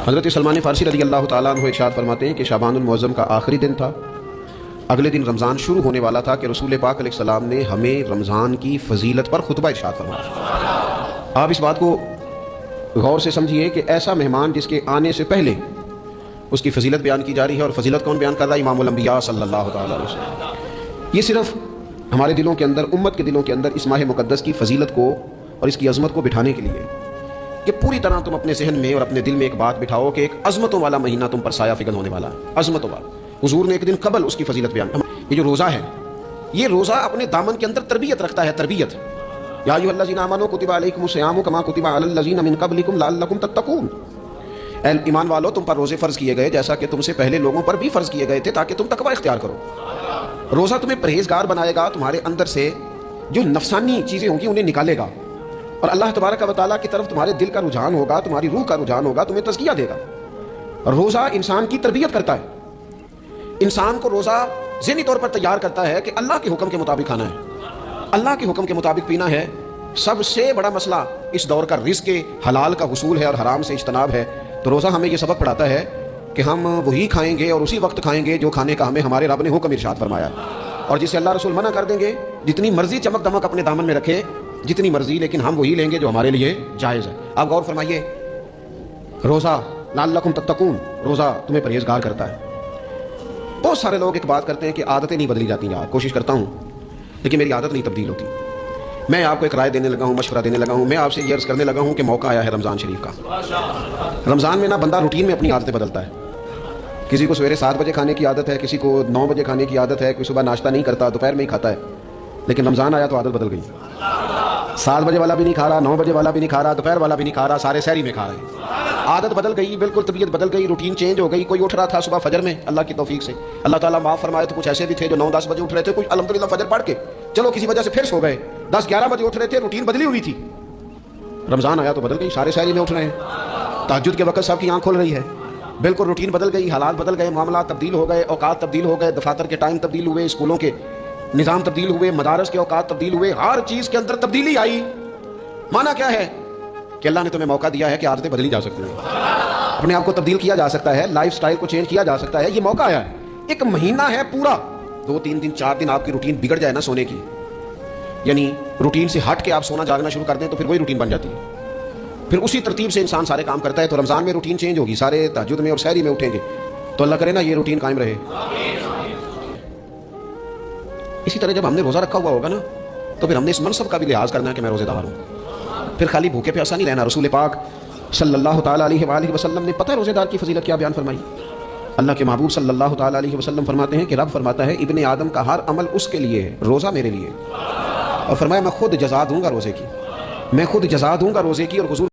حضرت سلمان فارسی رضی اللہ تعالیٰ عنہ ارشاد فرماتے ہیں کہ شعبان المعظم کا آخری دن تھا، اگلے دن رمضان شروع ہونے والا تھا کہ رسول پاک علیہ السلام نے ہمیں رمضان کی فضیلت پر خطبہ ارشاد فرمایا۔ آپ اس بات کو غور سے سمجھیے کہ ایسا مہمان جس کے آنے سے پہلے اس کی فضیلت بیان کی جا رہی ہے، اور فضیلت کون بیان کر رہا ہے؟ امام الانبیاء صلی اللہ تعالیٰ علیہ وسلم۔ یہ صرف ہمارے دلوں کے اندر، امت کے دلوں کے اندر اس ماہ مقدس کی فضیلت کو اور اس کی عظمت کو بٹھانے کے لیے کہ پوری طرح تم اپنے ذہن میں اور اپنے دل میں ایک بات بٹھاؤ کہ ایک عظمتوں والا مہینہ تم پر سایہ فگن ہونے والا ہے، عظمتوں والا۔ حضور نے ایک دن قبل اس کی فضیلت بیان، یہ جو روزہ ہے، یہ روزہ اپنے دامن کے اندر تربیت رکھتا ہے، تربیت۔ یا ایھا الذین آمنوا کتب علیکم الصیام کما کتب علی الذین من قبلکم لعلکم تتقون۔ اے ایمان والو، تم پر روزے فرض کیے گئے جیسا کہ تم سے پہلے لوگوں پر بھی فرض کیے گئے تھے تاکہ تم تقوی اختیار کرو۔ روزہ تمہیں پرہیزگار بنائے گا، تمہارے اندر سے جو نفسانی چیزیں ہوں گی انہیں نکالے گا، اور اللہ تبارک و تعالیٰ کی طرف تمہارے دل کا رجحان ہوگا، تمہاری روح کا رجحان ہوگا، تمہیں تزکیہ دے گا۔ روزہ انسان کی تربیت کرتا ہے، انسان کو روزہ ذہنی طور پر تیار کرتا ہے کہ اللہ کے حکم کے مطابق کھانا ہے، اللہ کے حکم کے مطابق پینا ہے۔ سب سے بڑا مسئلہ اس دور کا رزق کے حلال کا حصول ہے اور حرام سے اجتناب ہے۔ تو روزہ ہمیں یہ سبق پڑھاتا ہے کہ ہم وہی کھائیں گے اور اسی وقت کھائیں گے جو کھانے کا ہمیں ہمارے رب نے حکم ارشاد فرمایا، اور جسے اللہ رسول منع کر دیں گے جتنی مرضی چمک دمک اپنے دامن میں رکھے، جتنی مرضی، لیکن ہم وہی لیں گے جو ہمارے لیے جائز ہے۔ آپ غور فرمائیے، روزہ لعلکم تتقون، روزہ تمہیں پرہیزگار کرتا ہے۔ بہت سارے لوگ ایک بات کرتے ہیں کہ عادتیں نہیں بدلی جاتی ہیں، کوشش کرتا ہوں لیکن میری عادت نہیں تبدیل ہوتی۔ میں آپ کو ایک رائے دینے لگا ہوں، مشورہ دینے لگا ہوں، میں آپ سے یہ عرض کرنے لگا ہوں کہ موقع آیا ہے رمضان شریف کا۔ رمضان میں بندہ روٹین میں اپنی عادتیں بدلتا ہے۔ کسی کو سویرے 7 بجے کھانے کی عادت ہے، کسی کو 9 بجے کھانے کی عادت ہے، کوئی صبح ناشتہ نہیں کرتا، دوپہر میں ہی کھاتا ہے، لیکن رمضان آیا تو عادت بدل گئی۔ 7 بجے والا بھی نہیں کھا رہا، 9 بجے والا بھی نہیں کھا رہا، دوپہر والا بھی نہیں کھا رہا، سارے سحری میں کھا رہے ہیں۔ عادت بدل گئی، بالکل طبیعت بدل گئی، روٹین چینج ہو گئی۔ کوئی اٹھ رہا تھا صبح فجر میں، اللہ کی توفیق سے اللہ تعالیٰ معاف فرمائے تو کچھ ایسے بھی تھے جو 9-10 بجے اٹھ رہے تھے، کچھ الحمدللہ فجر پڑھ کے چلو کسی وجہ سے پھر سو گئے، 10-11 بجے اٹھ رہے تھے، روٹین بدلی ہوئی تھی۔ رمضان آیا تو بدل گئی، سارے سحری میں اٹھ رہے ہیں، تہجد کے وقت سب کی آنکھ کھل رہی ہے، بالکل روٹین بدل گئی، حالات بدل گئے، معاملات تبدیل ہو گئے، اوقات تبدیل ہو گئے، دفاتر کے ٹائم تبدیل ہوئے، اسکولوں کے نظام تبدیل ہوئے، مدارس کے اوقات تبدیل ہوئے، ہر چیز کے اندر تبدیلی آئی۔ معنی کیا ہے کہ اللہ نے تمہیں موقع دیا ہے کہ عادتیں بدلی جا سکتی ہیں، اپنے آپ کو تبدیل کیا جا سکتا ہے، لائف سٹائل کو چینج کیا جا سکتا ہے۔ یہ موقع آیا ہے، ایک مہینہ ہے پورا، 2-3 دن 4 دن آپ کی روٹین بگڑ جائے نا سونے کی، یعنی روٹین سے ہٹ کے آپ سونا جاگنا شروع کر دیں تو پھر وہی روٹین بن جاتی ہے، پھر اسی ترتیب سے انسان سارے کام کرتا ہے۔ تو رمضان میں روٹین چینج ہوگی، سارے تہجد میں اور سحری میں اٹھیں گے، تو اللہ کرے نا یہ روٹین قائم رہے۔ اسی طرح جب ہم نے روزہ رکھا ہوا ہوگا نا تو پھر ہم نے اس منصب کا بھی لحاظ کرنا ہے کہ میں روزے دار ہوں، پھر خالی بھوکے پیاسا نہیں رہنا۔ رسول پاک صلی اللہ تعالیٰ علیہ وآلہ وسلم نے پتہ ہے روزے دار کی فضیلت کیا بیان فرمائی؟ اللہ کے محبوب صلی اللہ تعالیٰ علیہ وسلم فرماتے ہیں کہ رب فرماتا ہے ابن آدم کا ہر عمل اس کے لیے ہے، روزہ میرے لیے، اور فرمایا میں خود جزا دوں گا روزے کی، میں خود جزا دوں گا روزے کی۔ اور حضور